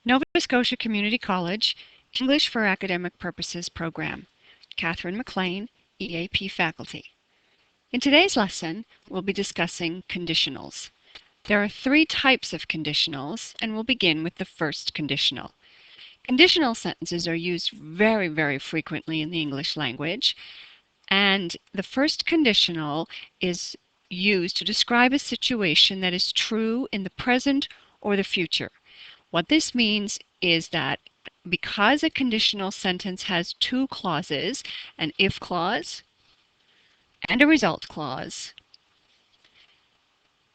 Nova Scotia Community College, English for Academic Purposes program. Catherine McLean, EAP faculty. In today's lesson, we'll be discussing conditionals. There are three types of conditionals, and we'll begin with the first conditional. Conditional sentences are used very, very frequently in the English language, and the first conditional is used to describe a situation that is true in the present or the future. What this means is that because a conditional sentence has two clauses, an if clause and a result clause,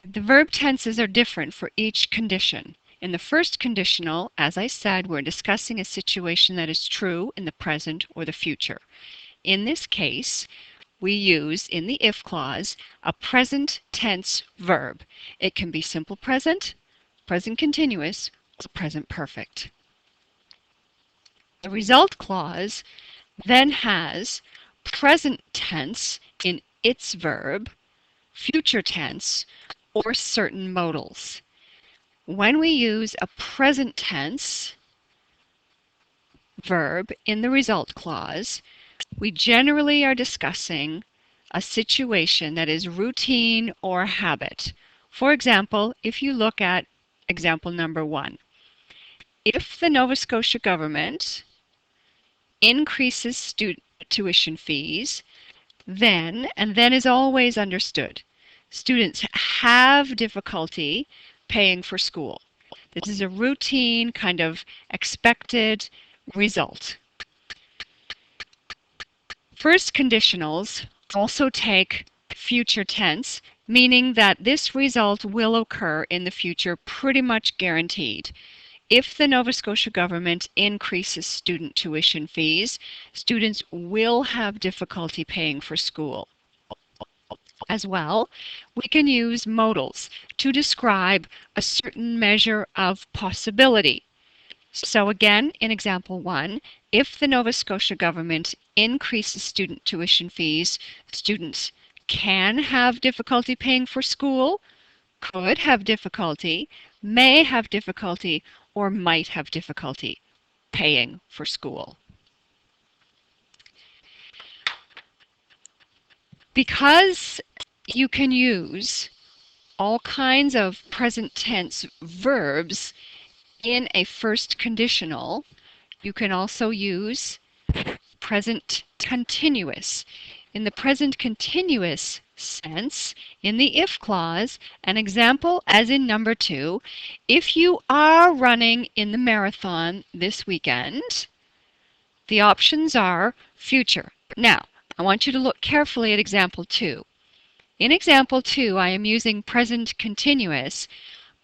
the verb tenses are different for each condition. In the first conditional, as I said, we're discussing a situation that is true in the present or the future. In this case, we use, in the if clause, a present tense verb. It can be simple present, present continuous, or present perfect. The result clause then has present tense in its verb, future tense, or certain modals. When we use a present tense verb in the result clause, we generally are discussing a situation that is routine or habit. For example, if you look at example number 1, if the Nova Scotia government increases student tuition fees, then, and then is always understood, students have difficulty paying for school. This is a routine, kind of expected result. First conditionals also take future tense, meaning that this result will occur in the future, pretty much guaranteed. If the Nova Scotia government increases student tuition fees, students will have difficulty paying for school. As well, we can use modals to describe a certain measure of possibility. So again, in example 1, if the Nova Scotia government increases student tuition fees, students can have difficulty paying for school, could have difficulty, may have difficulty, or might have difficulty paying for school. Because you can use all kinds of present tense verbs in a first conditional, you can also use present continuous. In the present continuous sense, in the if clause, an example as in number 2, if you are running in the marathon this weekend, the options are future. Now, I want you to look carefully at example 2. In example 2, I am using present continuous,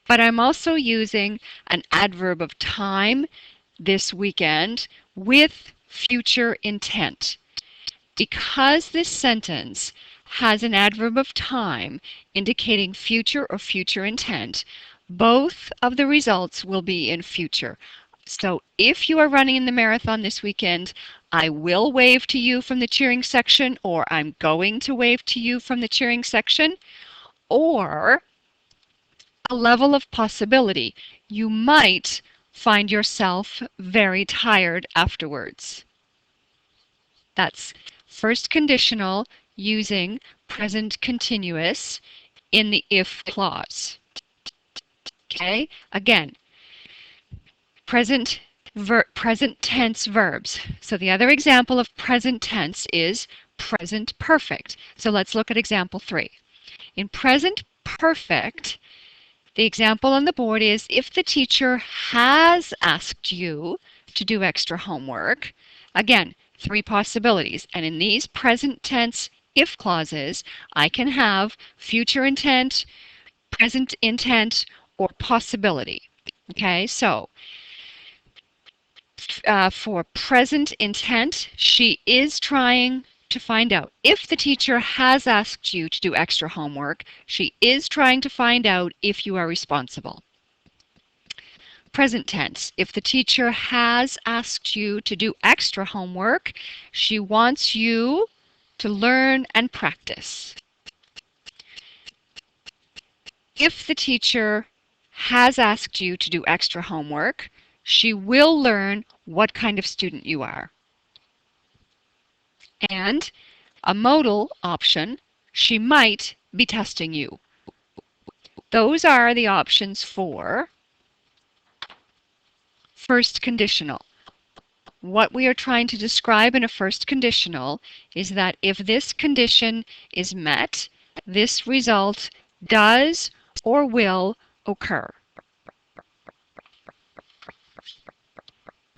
but I'm also using an adverb of time this weekend with future intent. Because this sentence has an adverb of time indicating future or future intent, both of the results will be in future. So if you are running in the marathon this weekend, I will wave to you from the cheering section, or I'm going to wave to you from the cheering section, or a level of possibility. You might find yourself very tired afterwards. That's first conditional using present continuous in the if clause. Okay, again, present tense verbs. So the other example of present tense is present perfect. So let's look at example 3. In present perfect, the example on the board is if the teacher has asked you to do extra homework. Again, 3 possibilities. And in these present tense if clauses, I can have future intent, present intent, or possibility. Okay, so for present intent, she is trying to find out if the teacher has asked you to do extra homework. She is trying to find out if you are responsible. Present tense, if the teacher has asked you to do extra homework, she wants you to learn and practice. If the teacher has asked you to do extra homework, she will learn what kind of student you are. And a modal option, she might be testing you. Those are the options for first conditional. What we are trying to describe in a first conditional is that if this condition is met, this result does or will occur.